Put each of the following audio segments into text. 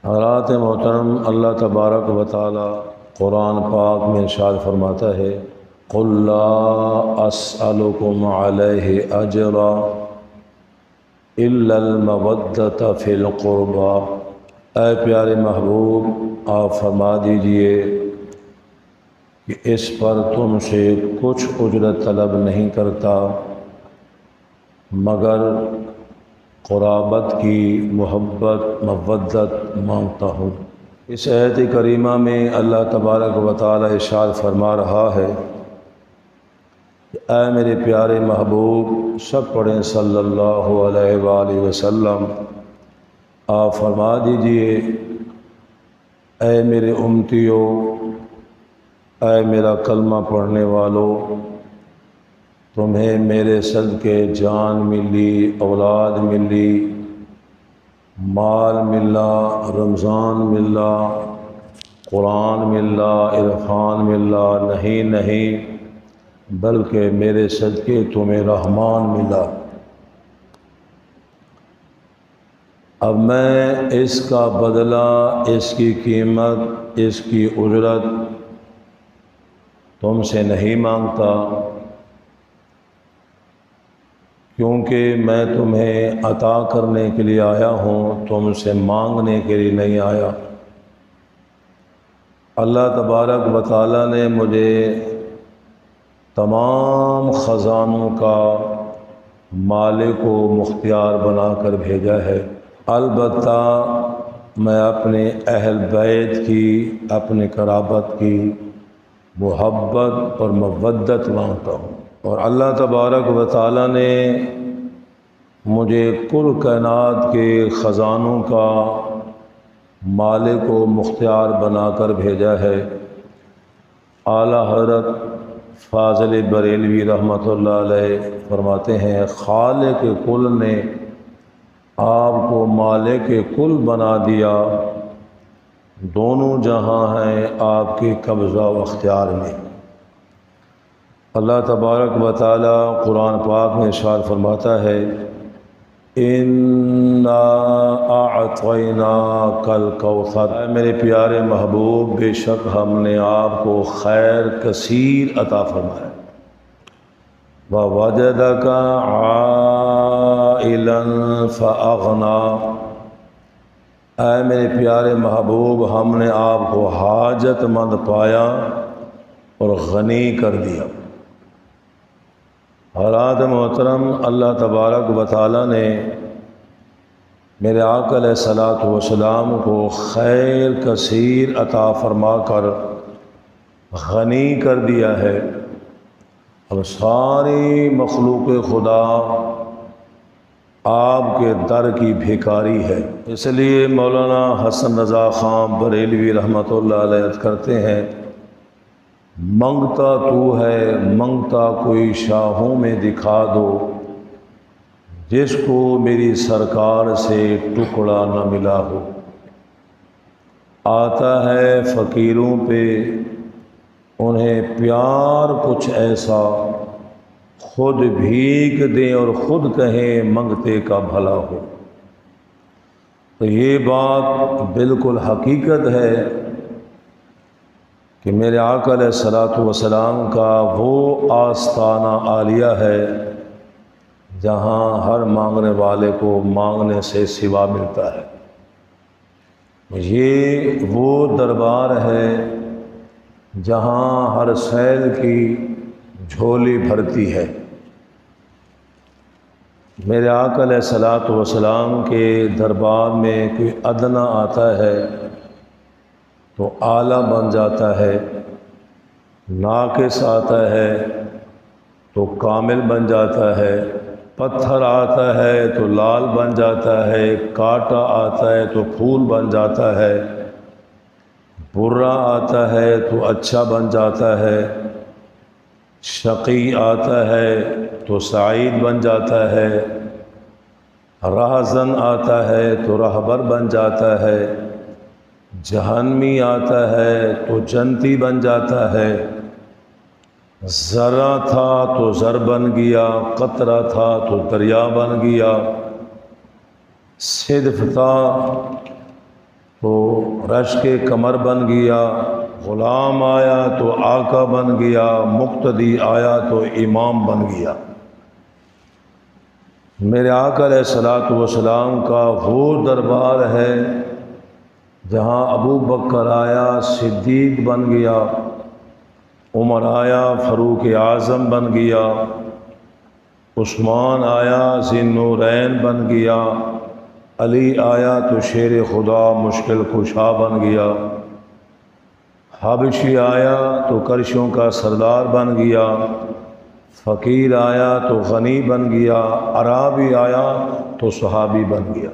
حضرات محترم، اللہ تبارک و تعالی قرآن پاک میں ارشاد فرماتا ہے، قُلْ لَا أَسْأَلُكُمْ عَلَيْهِ أَجْرًا إِلَّا الْمَوَدَّةَ فِي الْقُرْبَى۔ اے پیارے محبوب، آپ فرما دیجئے کہ اس پر تم سے کچھ اجرت طلب نہیں کرتا مگر قرابت کی محبت مودت مانگتا ہوں۔ اس آیت کریمہ میں اللہ تبارک و تعالی ارشاد فرما رہا ہے کہ اے میرے پیارے محبوب، سب پڑھیں صلی اللہ علیہ وآلہ وسلم، آپ فرما دیجئے اے میرے امتیو، اے میرا کلمہ پڑھنے والو، تمہیں میرے صدقے جان ملی، اولاد ملی، مال ملا، رمضان ملا، قرآن ملا، عرفان ملا، نہیں بلکہ میرے صدقے تمہیں رحمان ملا۔ اب میں اس کا بدلہ، اس کی قیمت، اس کی اجرت تم سے نہیں مانگتا، کیونکہ میں تمہیں عطا کرنے کے لیے آیا ہوں، تم سے مانگنے کے لیے نہیں آیا۔ اللہ تبارک و تعالی نے مجھے تمام خزانوں کا مالک و مختار بنا کر بھیجا ہے، البتہ میں اپنے اہل بیت کی، اپنے قرابت کی محبت اور مودت مانگتا ہوں۔ اور اللہ تبارک و تعالی نے مجھے کل کائنات کے خزانوں کا مالک و مختار بنا کر بھیجا ہے۔ اعلیٰ حضرت فاضل بریلوی رحمۃ اللہ علیہ فرماتے ہیں، خالق کل نے آپ کو مالک کل بنا دیا، دونوں جہاں ہیں آپ کے قبضہ و اختیار میں۔ اللہ تبارک و تعالی قرآن پاک میں ارشاد فرماتا ہے، اِنَّا أَعْطَيْنَاكَ الْكَوْثَرَ۔ اے میرے پیارے محبوب، بے شک ہم نے آپ کو خیر کثیر عطا فرمایا۔ وَوَجَدَكَ عَائِلًا فَأَغْنَىٰ۔ اے میرے پیارے محبوب، ہم نے آپ کو حاجت مند پایا اور غنی کر دیا۔ حضرات محترم، اللہ تبارک و تعالی نے میرے آقا علیہ الصلوۃ والسلام کو خیر کثیر عطا فرما کر غنی کر دیا ہے۔ اب ساری مخلوق خدا آپ کے در کی بھکاری ہے۔ اس لیے مولانا حسن رضا خان بریلوی رحمۃ اللہ علیہ عرض کرتے ہیں، منگتا تو ہے، منگتا کوئی شاہوں میں دکھا دو، جس کو میری سرکار سے ٹکڑا نہ ملا ہو۔ آتا ہے فقیروں پہ انہیں پیار کچھ ایسا، خود بھیک دیں اور خود کہیں منگتے کا بھلا ہو۔ تو یہ بات بالکل حقیقت ہے کہ میرے آقا علیہ الصلوۃ والسلام کا وہ آستانہ عالیہ ہے جہاں ہر مانگنے والے کو مانگنے سے سوا ملتا ہے۔ یہ وہ دربار ہے جہاں ہر سیل کی جھولی بھرتی ہے۔ میرے آقا علیہ الصلوۃ والسلام کے دربار میں کوئی ادنا آتا ہے تو اعلیٰ بن جاتا ہے، ناقص آتا ہے تو کامل بن جاتا ہے، پتھر آتا ہے تو لال بن جاتا ہے، کانٹا آتا ہے تو پھول بن جاتا ہے، برا آتا ہے تو اچھا بن جاتا ہے، شقی آتا ہے تو سعید بن جاتا ہے، راہزن آتا ہے تو رہبر بن جاتا ہے، جہنمی آتا ہے تو جنتی بن جاتا ہے، ذرہ تھا تو زر بن گیا، قطرہ تھا تو دریا بن گیا، صدف تھا تو رش کے کمر بن گیا، غلام آیا تو آقا بن گیا، مقتدی آیا تو امام بن گیا۔ میرے آقا علیہ الصلوۃ والسلام کا وہ دربار ہے جہاں ابو بکر آیا صدیق بن گیا، عمر آیا فاروق اعظم بن گیا، عثمان آیا ذی النورین بن گیا، علی آیا تو شیر خدا مشکل کشا بن گیا، حبشی آیا تو کرشوں کا سردار بن گیا، فقیر آیا تو غنی بن گیا، عرابی آیا تو صحابی بن گیا۔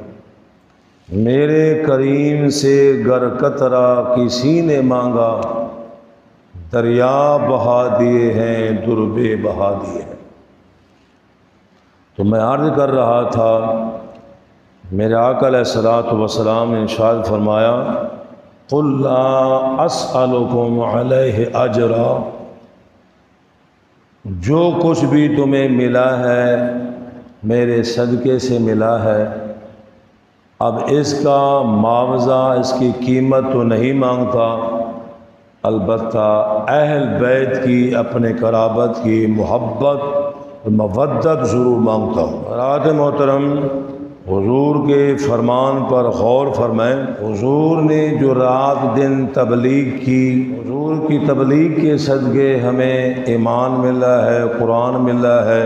میرے کریم سے گر قطرہ کسی نے مانگا، دریا بہا دیے ہیں دربے بہا دیے ہیں۔ تو میں عرض کر رہا تھا، میرے آقا علیہ الصلوۃ والسلام نے ارشاد فرمایا، قل لا اسألکم علیہ اجرا، جو کچھ بھی تمہیں ملا ہے میرے صدقے سے ملا ہے، اب اس کا معاوضہ، اس کی قیمت تو نہیں مانگتا، البتہ اہل بیت کی، اپنے قرابت کی محبت مودت ضرور مانگتا ہوں۔ حضرات محترم، حضور کے فرمان پر غور فرمائیں۔ حضور نے جو رات دن تبلیغ کی، حضور کی تبلیغ کے صدقے ہمیں ایمان ملا ہے، قرآن ملا ہے،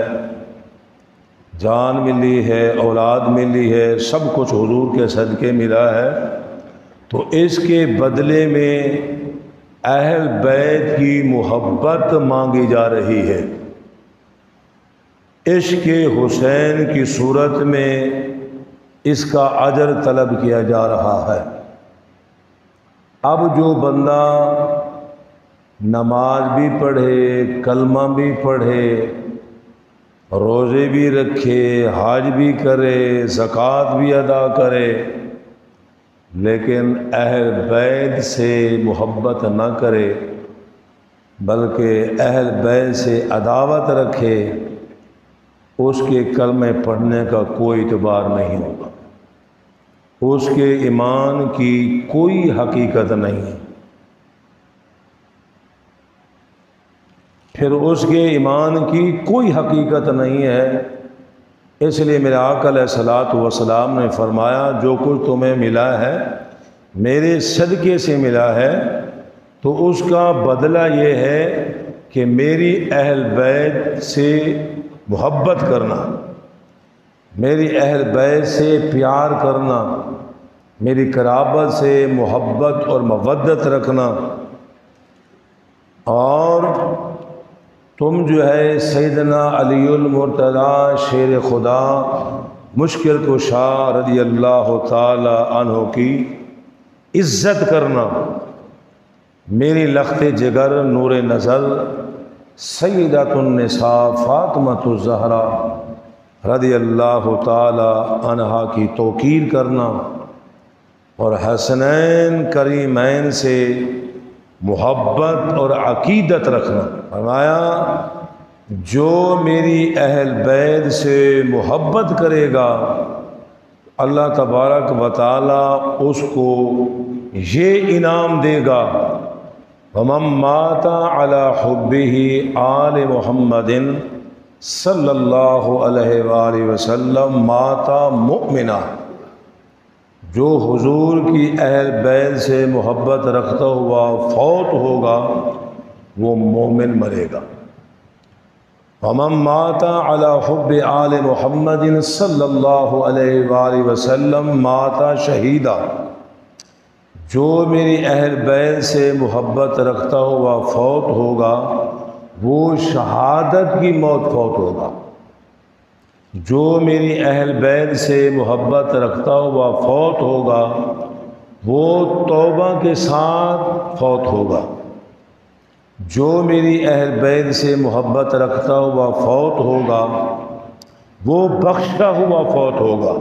جان ملی ہے، اولاد ملی ہے، سب کچھ حضور کے صدقے ملا ہے، تو اس کے بدلے میں اہل بیت کی محبت مانگی جا رہی ہے۔ عشق حسین کی صورت میں اس کا اجر طلب کیا جا رہا ہے۔ اب جو بندہ نماز بھی پڑھے، کلمہ بھی پڑھے، روزے بھی رکھے، حج بھی کرے، زکوٰۃ بھی ادا کرے، لیکن اہل بیت سے محبت نہ کرے بلکہ اہل بیت سے عداوت رکھے، اس کے کلمے پڑھنے کا کوئی اعتبار نہیں ہوگا، اس کے ایمان کی کوئی حقیقت نہیں ہے، پھر اس کے ایمان کی کوئی حقیقت نہیں ہے۔ اس لیے میرے آقا علیہ الصلوۃ والسلام نے فرمایا، جو کچھ تمہیں ملا ہے میرے صدقے سے ملا ہے، تو اس کا بدلہ یہ ہے کہ میری اہل بیت سے محبت کرنا، میری اہل بیت سے پیار کرنا، میری قرابت سے محبت اور مودت رکھنا، اور تم جو ہے سیدنا علی المرتضیٰ شیر خدا مشکل کشا رضی اللہ تعالی عنہ کی عزت کرنا، میری لخت جگر نور نظر سیدۃ النساء فاطمۃ الزہرا رضی اللہ تعالی عنہا کی توقیر کرنا، اور حسنین کریمین سے محبت اور عقیدت رکھنا۔ فرمایا، جو میری اہل بیت سے محبت کرے گا اللہ تبارک و تعالی اس کو یہ انعام دے گا، وَمَن مَّاتَ عَلَى حُبِّهِ آلِ مُحَمَّدٍ صلی اللہ علیہ وآلہ وسلم مَاتَ مُؤْمِنًا، جو حضور کی اہل بیت سے محبت رکھتا ہوا فوت ہوگا وہ مومن مرے گا۔ وَمَن مَّاتَ عَلَى حُبِّ آلِ مُحَمَّدٍ صلی اللہ علیہ وآلہ وسلم مَاتَ شہیدًا، جو میری اہل بیت سے محبت رکھتا ہوا فوت ہوگا وہ شہادت کی موت فوت ہوگا۔ جو میری اہل بیت سے محبت رکھتا ہوا فوت ہوگا وہ توبہ کے ساتھ فوت ہوگا۔ جو میری اہل بیت سے محبت رکھتا ہوا فوت ہوگا وہ بخشا ہوا فوت ہوگا۔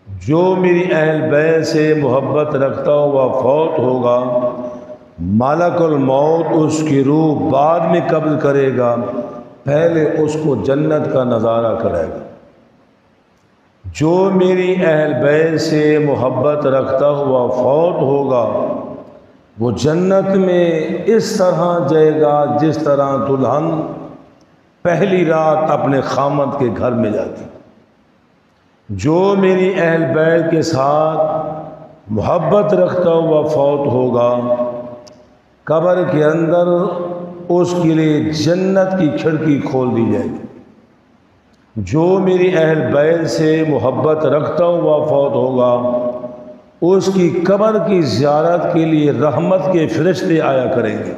جو میری اہل بیت سے محبت رکھتا ہوا فوت ہوگا ملک الموت اس کی روح بعد میں قبض کرے گا، پہلے اس کو جنت کا نظارہ کرے گا۔ جو میری اہل بیت سے محبت رکھتا ہوا فوت ہوگا وہ جنت میں اس طرح جائے گا جس طرح دلہن پہلی رات اپنے خامد کے گھر میں جاتی۔ جو میری اہل بیت کے ساتھ محبت رکھتا ہوا فوت ہوگا قبر کے اندر اس کے لیے جنت کی کھڑکی کھول دی جائے گی۔ جو میری اہل بیت سے محبت رکھتا ہوا فوت ہوگا اس کی قبر کی زیارت کے لیے رحمت کے فرشتے آیا کریں گے۔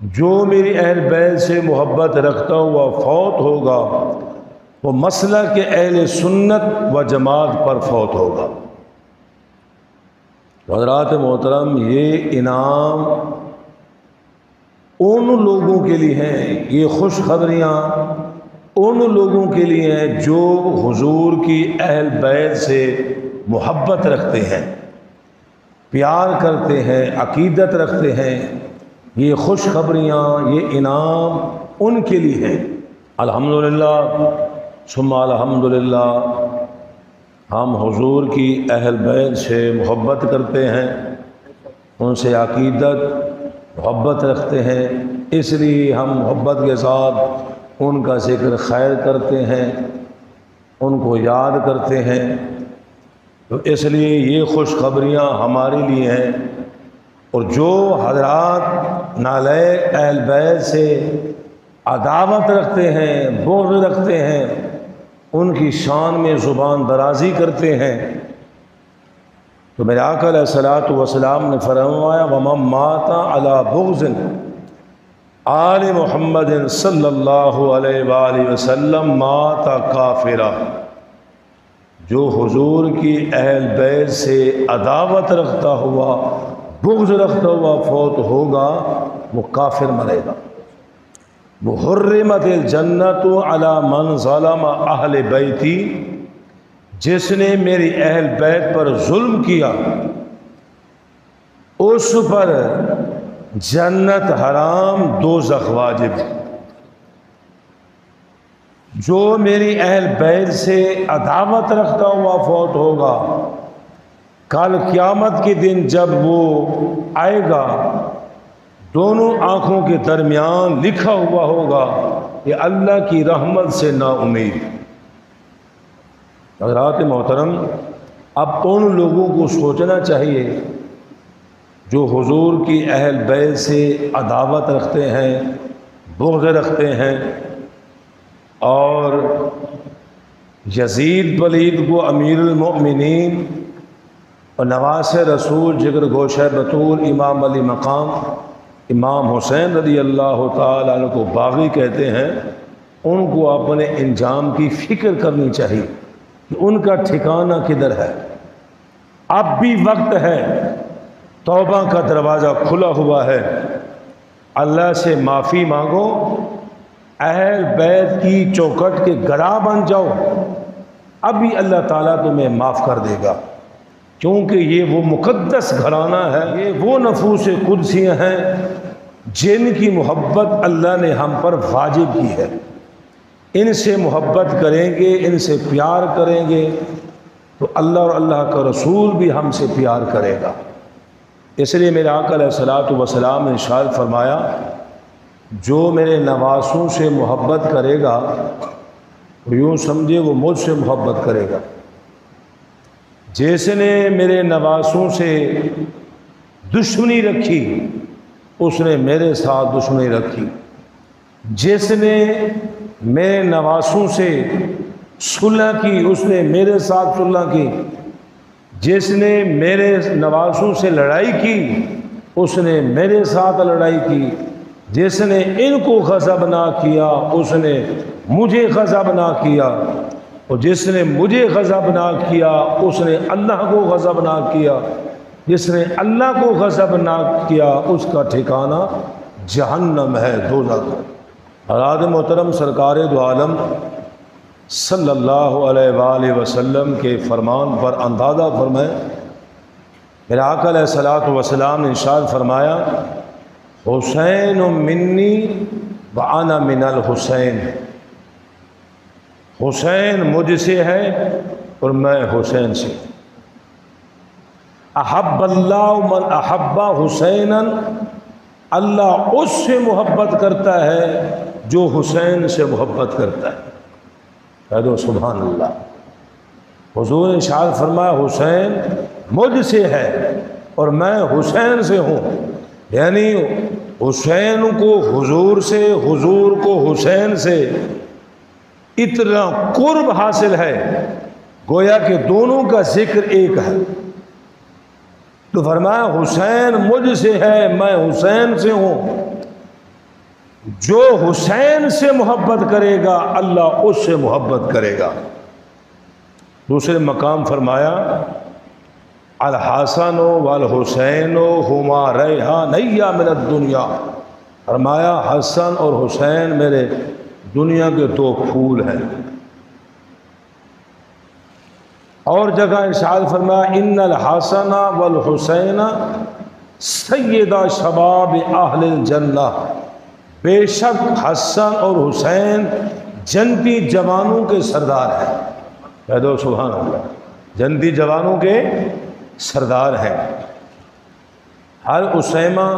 جو میری اہل بیت سے محبت رکھتا ہوا فوت ہوگا وہ مسلک کے اہل سنت و جماعت پر فوت ہوگا۔ حضرات محترم، یہ انعام ان لوگوں کے لیے ہیں، یہ خوشخبریاں ان لوگوں کے لیے ہیں جو حضور کی اہل بیت سے محبت رکھتے ہیں، پیار کرتے ہیں، عقیدت رکھتے ہیں۔ یہ خوشخبریاں، یہ انعام ان کے لیے ہیں۔ الحمدللہ ثم الحمدللہ، ہم حضور کی اہل بیت سے محبت کرتے ہیں، ان سے عقیدت محبت رکھتے ہیں، اس لیے ہم محبت کے ساتھ ان کا ذکر خیر کرتے ہیں، ان کو یاد کرتے ہیں۔ تو اس لیے یہ خوشخبریاں ہمارے لیے ہیں، اور جو حضرات نالائق اہل بیت سے عداوت رکھتے ہیں، بغض رکھتے ہیں، ان کی شان میں زبان درازی کرتے ہیں، تو میرے آقا علیہ الصلوۃ والسلام نے فرمایا وَمَن مَّاتَ عَلَى بُغْضٍ آل محمد صلی اللہ علیہ وآلہ وسلم مات کافرا، جو حضور کی اہل بیت سے عداوت رکھتا ہوا، بغض رکھتا ہوا فوت ہوگا وہ کافر مرے گا۔ محرمت الجنت علی من ظلم اہل بیتی، جس نے میری اہل بیت پر ظلم کیا اس پر جنت حرام، دوزخ واجب۔ جو میری اہل بیت سے عداوت رکھتا ہوا فوت ہوگا، کل قیامت کے دن جب وہ آئے گا دونوں آنکھوں کے درمیان لکھا ہوا ہوگا کہ اللہ کی رحمت سے نا امید۔ حضرات محترم، اب ان لوگوں کو سوچنا چاہیے جو حضور کی اہل بیت سے عداوت رکھتے ہیں، بغض رکھتے ہیں، اور یزید پلید کو امیر المؤمنین اور نواس رسول جگر گوشہ بطول امام علی مقام امام حسین رضی اللہ تعالیٰ عنہ کو باغی کہتے ہیں، ان کو اپنے انجام کی فکر کرنی چاہیے کہ ان کا ٹھکانہ کدھر ہے۔ اب بھی وقت ہے، توبہ کا دروازہ کھلا ہوا ہے، اللہ سے معافی مانگو، اہل بیت کی چوکٹ کے گڑا بن جاؤ، ابھی اللہ تعالیٰ تمہیں معاف کر دے گا، کیونکہ یہ وہ مقدس گھرانہ ہے، یہ وہ نفوس قدسیاں ہیں جن کی محبت اللہ نے ہم پر واجب کی ہے۔ ان سے محبت کریں گے، ان سے پیار کریں گے تو اللہ اور اللہ کا رسول بھی ہم سے پیار کرے گا۔ اس لیے میرے آقا علیہ الصلوۃ والسلام نے ارشاد فرمایا، جو میرے نواسوں سے محبت کرے گا یوں سمجھے وہ مجھ سے محبت کرے گا۔ جس نے میرے نواسوں سے دشمنی رکھی اس نے میرے ساتھ دشمنی رکھی، جس نے میرے نواسوں سے صلح کی اس نے میرے ساتھ صلح کی، جس نے میرے نواسوں سے لڑائی کی اس نے میرے ساتھ لڑائی کی، جس نے ان کو غضب نہ کیا اس نے مجھے غضب نہ کیا، اور جس نے مجھے غضب نہ کیا اس نے اللہ کو غضب نہ کیا، جس نے اللہ کو غضب نہ کیا اس کا ٹھکانہ جہنم ہے، دوزخ۔ حضرات محترم، سرکار دو عالم صلی اللہ علیہ وآلہ وسلم کے فرمان پر اندازہ فرمائیں، میرے آقا علیہ الصلوۃ والسلام نے ارشاد فرمایا، حسین منی وانا من الحسین، حسین مجھ سے ہے اور میں حسین سے ہوں۔ احب اللہ من احب حسینا، اللہ اس سے محبت کرتا ہے جو حسین سے محبت کرتا ہے۔ کہہ دو سبحان اللہ۔ حضور نے ارشاد فرمایا حسین مجھ سے ہے اور میں حسین سے ہوں، یعنی حسین کو حضور سے، حضور کو حسین سے اتنا قرب حاصل ہے گویا کہ دونوں کا ذکر ایک ہے۔ تو فرمایا حسین مجھ سے ہے میں حسین سے ہوں، جو حسین سے محبت کرے گا اللہ اس سے محبت کرے گا۔ دوسرے مقام فرمایا الحسن والحسین ہما ریحانیہ من الدنیا، فرمایا حسن اور حسین میرے دنیا کے دو پھول ہیں۔ اور جگہ ارشاد فرمایا ان الحسن والحسین سیدہ شباب اہل الجنہ، بے شک حسن اور حسین جنتی جوانوں کے سردار ہیں۔ کہہ دو سبحان اللہ، جنتی جوانوں کے سردار ہیں۔ ہر اسامہ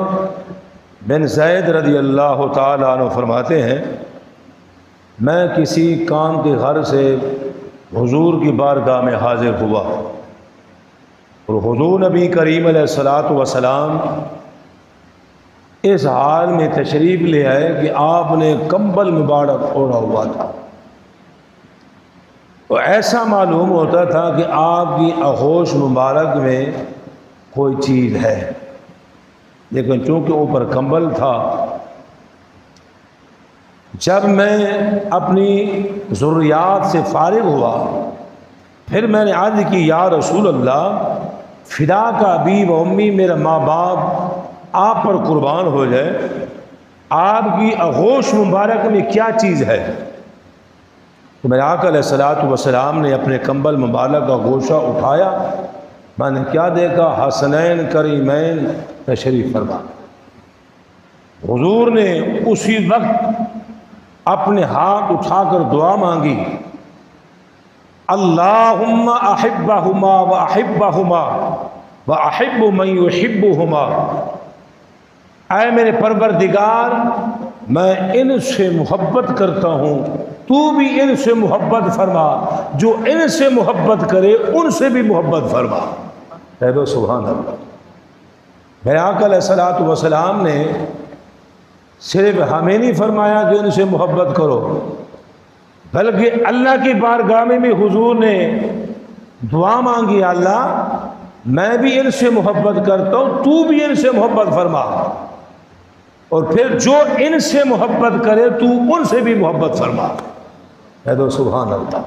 بن زید رضی اللہ تعالیٰ عنہ فرماتے ہیں میں کسی کام کے غرض سے حضور کی بارگاہ میں حاضر ہوا اور حضور نبی کریم علیہ الصلوۃ والسلام اس حال میں تشریف لے آئے کہ آپ نے کمبل مبارک اوڑھا ہوا تھا، تو ایسا معلوم ہوتا تھا کہ آپ کی آغوش مبارک میں کوئی چیز ہے، لیکن چونکہ اوپر کمبل تھا۔ جب میں اپنی ضروریات سے فارغ ہوا پھر میں نے عرض کی یا رسول اللہ فدا کا ابی و امی، میرا ماں باپ آپ پر قربان ہو جائے، آپ کی آغوش مبارک میں کیا چیز ہے؟ تو میرے آقا علیہ الصلوۃ والسلام نے اپنے کمبل مبارک کا گوشہ اٹھایا، میں نے کیا دیکھا؟ حسنین کریمین تشریف فرما۔ حضور نے اسی وقت اپنے ہاتھ اٹھا کر دعا مانگی اللہم احبہما واحبہما واحب من یحبہما، اے میرے پروردگار میں ان سے محبت کرتا ہوں، تو بھی ان سے محبت فرما، جو ان سے محبت کرے ان سے بھی محبت فرما۔ کہہ دو سبحان اللہ۔ میرے آقا علیہ الصلوۃ والسلام نے صرف ہمیں نہیں فرمایا کہ ان سے محبت کرو، بلکہ اللہ کی بارگاہ میں بھی حضور نے دعا مانگی اللہ میں بھی ان سے محبت کرتا ہوں، تو بھی ان سے محبت فرما، اور پھر جو ان سے محبت کرے تو ان سے بھی محبت فرما۔ کہہ دو سبحان اللہ۔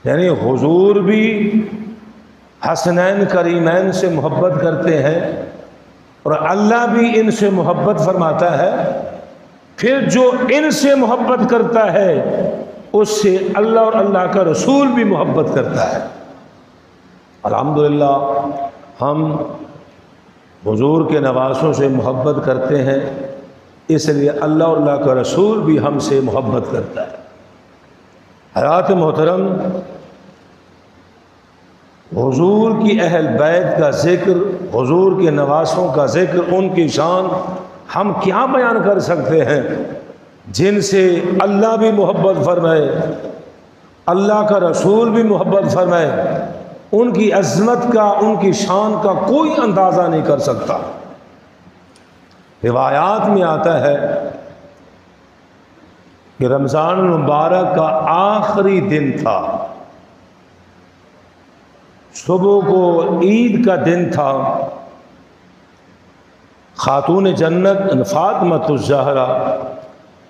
یعنی حضور بھی حسنین کریمین سے محبت کرتے ہیں اور اللہ بھی ان سے محبت فرماتا ہے، پھر جو ان سے محبت کرتا ہے اس سے اللہ اور اللہ کا رسول بھی محبت کرتا ہے۔ الحمدللہ ہم حضور کے نواسوں سے محبت کرتے ہیں، اس لیے اللہ اور اللہ کا رسول بھی ہم سے محبت کرتا ہے۔ حضرات محترم، حضور کی اہل بیت کا ذکر، حضور کے نواسوں کا ذکر، ان کی شان ہم کیا بیان کر سکتے ہیں جن سے اللہ بھی محبت فرمائے، اللہ کا رسول بھی محبت فرمائے، ان کی عظمت کا، ان کی شان کا کوئی اندازہ نہیں کر سکتا۔ روایات میں آتا ہے کہ رمضان المبارک کا آخری دن تھا، صبح کو عید کا دن تھا، خاتون جنت فاطمۃ الزہرا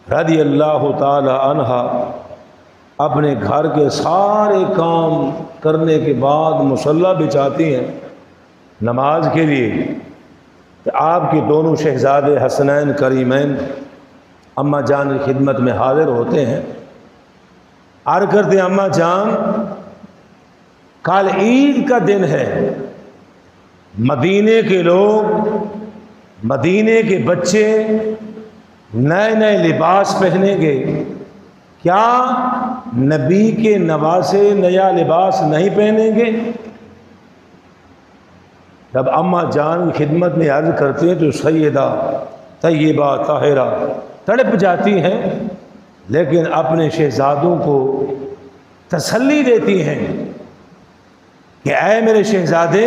رضی اللہ تعالی عنہا اپنے گھر کے سارے کام کرنے کے بعد مصلی بچھاتی ہیں نماز کے لیے، کہ آپ کے دونوں شہزادے حسنین کریمین اماں جان کی خدمت میں حاضر ہوتے ہیں۔ عرض کرتے ہیں اماں جان کل عید کا دن ہے، مدینے کے لوگ، مدینے کے بچے نئے نئے لباس پہنیں گے، کیا نبی کے نواسے نیا لباس نہیں پہنیں گے؟ جب اماں جان کی خدمت میں عرض کرتے ہیں تو سیدہ طیبہ طاہرہ تڑپ جاتی ہیں، لیکن اپنے شہزادوں کو تسلی دیتی ہیں کہ اے میرے شہزادے،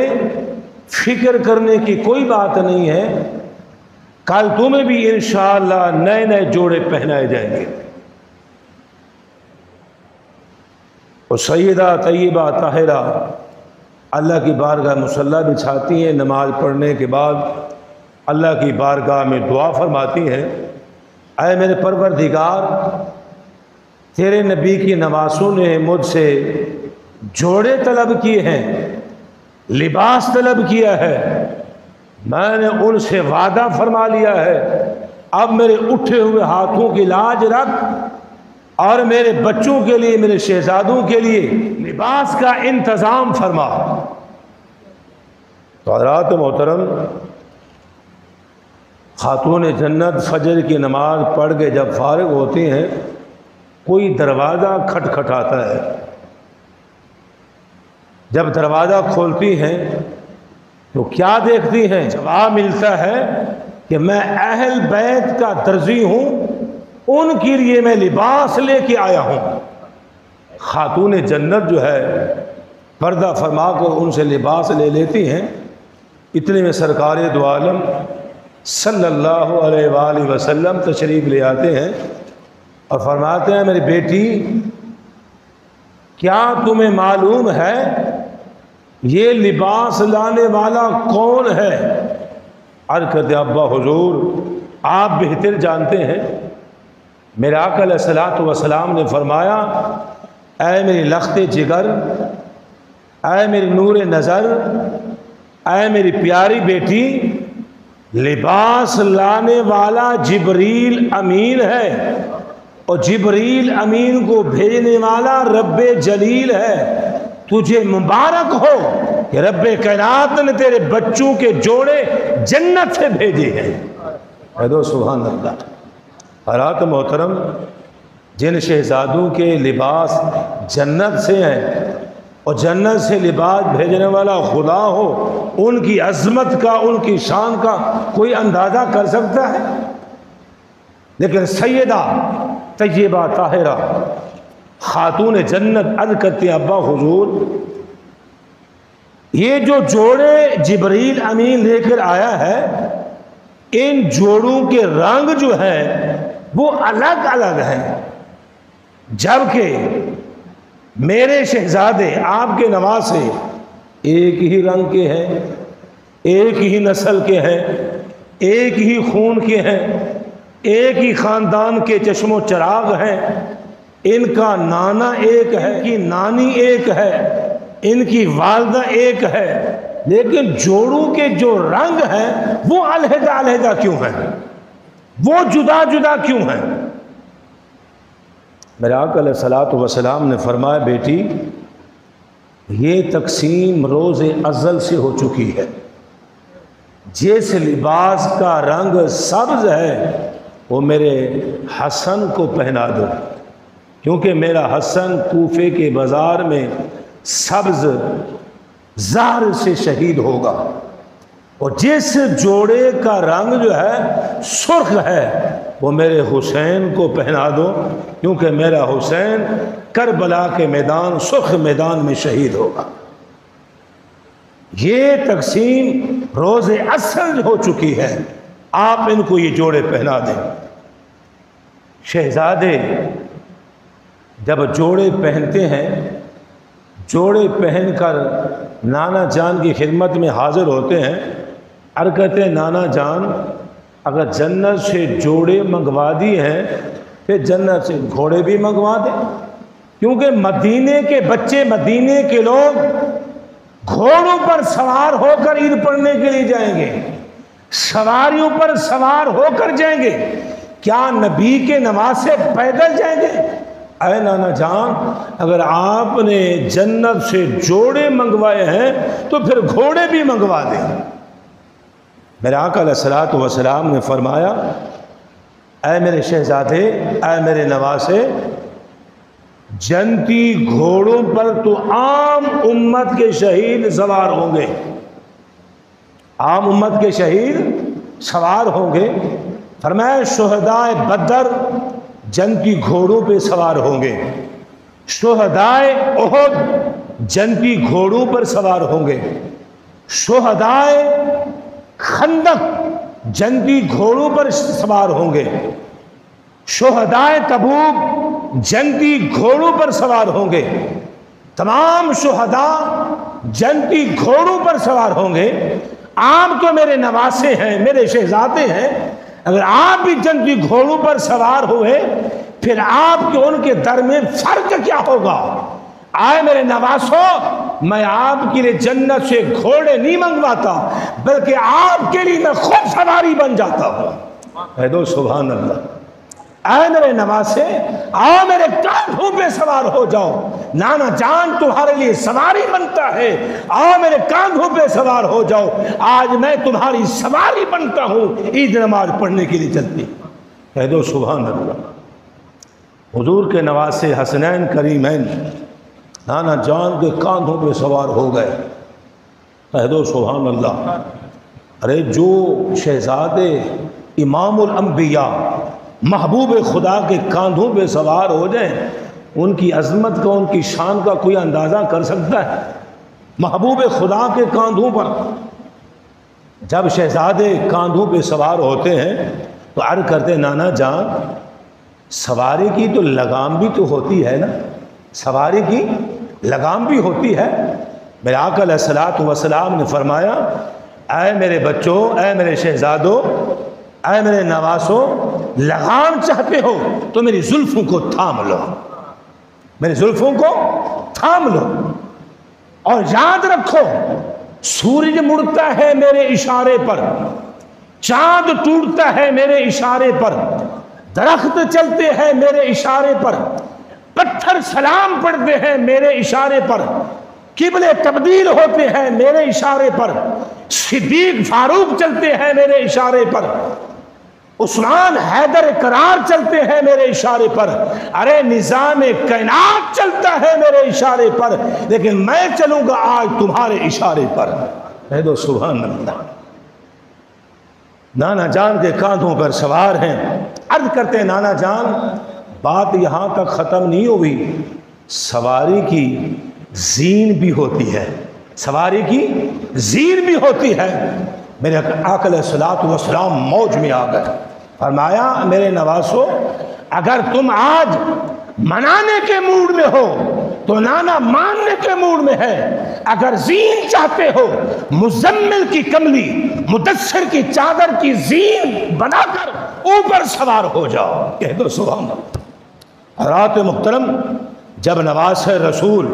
فکر کرنے کی کوئی بات نہیں ہے، کل تمہیں بھی انشاءاللہ نئے نئے جوڑے پہنائے جائیں گے۔ اور سیدہ طیبہ طاہرہ اللہ کی بارگاہ مصلی بچھاتی ہیں، نماز پڑھنے کے بعد اللہ کی بارگاہ میں دعا فرماتی ہیں، اے میرے پروردگار، تیرے نبی کی نواسوں نے مجھ سے جوڑے طلب کیے ہیں، لباس طلب کیا ہے، میں نے ان سے وعدہ فرما لیا ہے، اب میرے اٹھے ہوئے ہاتھوں کی لاج رکھ اور میرے بچوں کے لیے، میرے شہزادوں کے لیے لباس کا انتظام فرما۔ تو حضرات محترم، خاتون جنت فجر کی نماز پڑھ کے جب فارغ ہوتی ہیں، کوئی دروازہ کھٹکھٹاتا ہے۔ جب دروازہ کھولتی ہیں تو کیا دیکھتی ہیں؟ جواب ملتا ہے کہ میں اہل بیت کا درزی ہوں، ان کے لیے میں لباس لے کے آیا ہوں۔ خاتون جنت جو ہے پردہ فرما کر ان سے لباس لے لیتی ہیں۔ اتنے میں سرکار دو عالم صلی اللہ علیہ وآلہ وسلم تشریف لے آتے ہیں اور فرماتے ہیں، میری بیٹی، کیا تمہیں معلوم ہے یہ لباس لانے والا کون ہے؟ عرض کرتے ابا حضور آپ بہتر جانتے ہیں۔ میرے آقا علیہ الصلوۃ والسلام نے فرمایا، اے میری لخت جگر، اے میری نور نظر، اے میری پیاری بیٹی، لباس لانے والا جبریل امین ہے، اور جبریل امین کو بھیجنے والا رب جلیل ہے۔ تجھے مبارک ہو کہ رب کائنات نے تیرے بچوں کے جوڑے جنت سے بھیجے ہیں۔ کہہ دو سبحان اللہ۔ حضرات محترم، جن شہزادوں کے لباس جنت سے ہیں اور جنت سے لباس بھیجنے والا خدا ہو، ان کی عظمت کا، ان کی شان کا کوئی اندازہ کر سکتا ہے؟ لیکن سیدہ طیبہ طاہرہ خاتون جنت عرض کرتی ہیں، ابا حضور یہ جو جوڑے جبریل امین لے کر آیا ہے، ان جوڑوں کے رنگ جو ہے وہ الگ الگ ہیں، جبکہ میرے شہزادے آپ کے نواسے ایک ہی رنگ کے ہیں، ایک ہی نسل کے ہیں، ایک ہی خون کے ہیں، ایک ہی خاندان کے چشم و چراغ ہیں، ان کا نانا ایک ہے، ان کی نانی ایک ہے، ان کی والدہ ایک ہے، لیکن جوڑوں کے جو رنگ ہیں وہ علیحدہ علیحدہ کیوں ہیں؟ وہ جدا جدا کیوں ہیں؟ میرے آقا علیہ الصلوۃ والسلام نے فرمایا، بیٹی یہ تقسیم روز ازل سے ہو چکی ہے۔ جس لباس کا رنگ سبز ہے وہ میرے حسن کو پہنا دو، کیونکہ میرا حسن کوفے کے بازار میں سبز زہر سے شہید ہوگا، اور جس جوڑے کا رنگ جو ہے سرخ ہے وہ میرے حسین کو پہنا دو، کیونکہ میرا حسین کربلا کے میدان، سرخ میدان میں شہید ہوگا۔ یہ تقسیم روز اصل ہو چکی ہے، آپ ان کو یہ جوڑے پہنا دیں۔ شہزادے جب جوڑے پہنتے ہیں، جوڑے پہن کر نانا جان کی خدمت میں حاضر ہوتے ہیں، عرض کرتے ہیں، نانا جان اگر جنت سے جوڑے منگوا دیے ہیں پھر جنت سے گھوڑے بھی منگوا دیں، کیونکہ مدینے کے بچے، مدینے کے لوگ گھوڑوں پر سوار ہو کر عید پڑھنے کے لیے جائیں گے، سواریوں پر سوار ہو کر جائیں گے، کیا نبی کے نواسے پیدل جائیں گے؟ اے نانا جان، اگر آپ نے جنت سے جوڑے منگوائے ہیں تو پھر گھوڑے بھی منگوا دیں۔ میرے آقا علیہ الصلوۃ والسلام نے فرمایا، اے میرے شہزادے، اے میرے نواسے، جنتی گھوڑوں پر تو عام امت کے شہید سوار ہوں گے، عام امت کے شہید سوار ہوں گے۔ فرمایا شہدائے بدر جنتی گھوڑوں پہ سوار ہوں گے، شہدائے احد جنتی گھوڑوں پر سوار ہوں گے، شہدائے خندق جنتی گھوڑوں پر سوار ہوں گے، شہدائے تبوک جنتی گھوڑوں پر سوار ہوں گے۔ تمام شہداء جنتی گھوڑوں پر سوار ہوں گے۔ آپ تو میرے نواسے ہیں، میرے شہزادے ہیں، اگر آپ بھی جنتی گھوڑوں پر سوار ہوئے پھر آپ کے ان کے در میں فرق کیا ہوگا؟ آئے میرے نواسوں، میں آپ کے لیے جنت سے گھوڑے نہیں منگواتا بلکہ آپ کے لیے میں خود سواری بن جاتا ہوں۔ کہہ دو سبحان اللہ۔ اے میرے نواسے، آؤ میرے کاندھوں پہ سوار ہو جاؤ، نانا جان تمہارے لیے سواری بنتا ہے، آؤ میرے کاندھوں پہ سوار ہو جاؤ، آج میں تمہاری سواری بنتا ہوں عید نماز پڑھنے کے لیے چلتی۔ کہہ دو سبحان اللہ۔ حضور کے نواسے حسنین کریمین نانا جان کے کاندھوں پہ سوار ہو گئے۔ کہہ دو سبحان اللہ۔ ارے جو شہزادے امام الانبیاء محبوب خدا کے کاندھوں پہ سوار ہو جائیں، ان کی عظمت کا، ان کی شان کا کوئی اندازہ کر سکتا ہے؟ محبوب خدا کے کاندھوں پر جب شہزادے کاندھوں پہ سوار ہوتے ہیں تو عرض کرتے نانا جان سواری کی تو لگام بھی تو ہوتی ہے نا، سواری کی لگام بھی ہوتی ہے۔ میرے آقا علیہ الصلوۃ والسلام نے فرمایا اے میرے بچوں، اے میرے شہزادوں، اے میرے نواسوں، لگام چاہتے ہو تو میری زلفوں کو تھام لو، میری زلفوں کو تھام لو، اور یاد رکھو سورج مڑتا ہے میرے اشارے پر، چاند ٹوٹتا ہے میرے اشارے پر، درخت چلتے ہیں میرے اشارے پر، پتھر سلام پڑھتے ہیں میرے اشارے پر، قبلے تبدیل ہوتے ہیں میرے اشارے پر، صدیق فاروق چلتے ہیں میرے اشارے پر، عثمان حیدر کرار چلتے ہیں میرے اشارے پر، ارے نظام کائنات چلتا ہے میرے اشارے پر، لیکن میں چلوں گا آج تمہارے اشارے پر۔ کہہ دو سبحان اللہ۔ نانا جان کے کاندھوں پر سوار ہیں، عرض کرتے ہیں نانا جان بات یہاں تک ختم نہیں ہوئی، سواری کی زین بھی ہوتی ہے، سواری کی زین بھی ہوتی ہے۔ میرے آقا علیہ الصلوۃ والسلام موج میں آ گئے، فرمایا میرے نواسو اگر تم آج منانے کے موڈ میں ہو تو نانا ماننے کے موڈ میں ہے، اگر زین چاہتے ہو مزمل کی کملی مدثر کی چادر کی زین بنا کر اوپر سوار ہو جاؤ۔ کہہ دو سبحان اللہ۔ حضرات محترم، جب نواسے رسول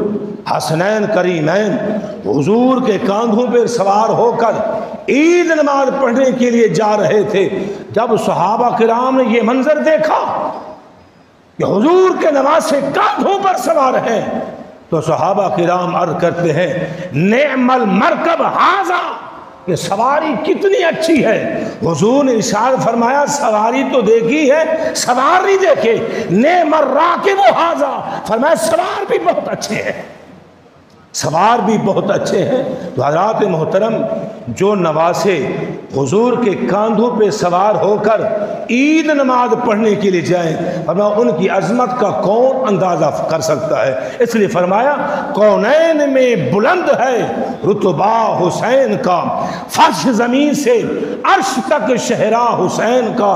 حسنین کریمین حضور کے کاندھوں پر سوار ہو کر عید نماز پڑھنے کے لیے جا رہے تھے، جب صحابہ کرام نے یہ منظر دیکھا کہ حضور کے نواسے کاندھوں پر سوار ہیں تو صحابہ کرام عرض کرتے ہیں نعم المرکب ھذا، کہ سواری کتنی اچھی ہے۔ حضور نے ارشاد فرمایا سواری تو دیکھی ہے، سوار نہیں دیکھے، نعم الراکب ھذا، فرمایا سوار بھی بہت اچھے ہیں، سوار بھی بہت اچھے ہیں۔ تو حضرات محترم، جو نواسے حضور کے کاندھوں پہ سوار ہو کر عید نماز پڑھنے کے لیے جائیں، فرمایا ان کی عظمت کا کون اندازہ کر سکتا ہے؟ اس لیے فرمایا کونین میں بلند ہے رتبہ حسین کا، فرش زمین سے عرش تک شہرا حسین کا،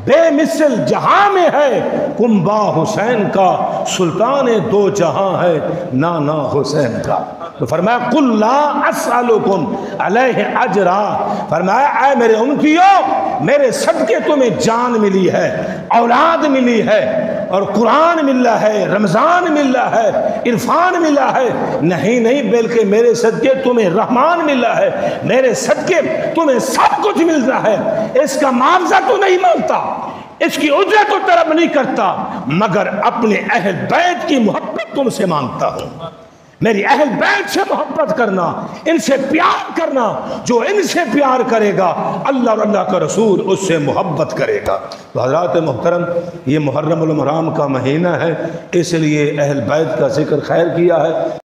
بے مثل جہاں میں ہے کنبہ حسین کا، سلطان دو جہاں ہے نانا حسین کا۔ تو فرمایا قل لا اسألکم علیہ اجرا، فرمایا اے میرے امتیوں میرے صدقے تمہیں جان ملی ہے، اولاد ملی ہے، اور قرآن ملا ہے، رمضان ملا ہے، عرفان ملا ہے، نہیں بلکہ میرے صدقے تمہیں رحمان ملا ہے، میرے صدقے تمہیں سب کچھ ملتا ہے، اس کا معاوضہ تو نہیں مانگتا، اس کی اجرت تو طلب نہیں کرتا، مگر اپنے اہل بیت کی محبت تم سے مانگتا ہوں، میری اہل بیت سے محبت کرنا، ان سے پیار کرنا، جو ان سے پیار کرے گا اللہ اور اللہ کا رسول اس سے محبت کرے گا۔ تو حضرات محترم، یہ محرم الحرام کا مہینہ ہے، اس لیے اہل بیت کا ذکر خیر کیا ہے۔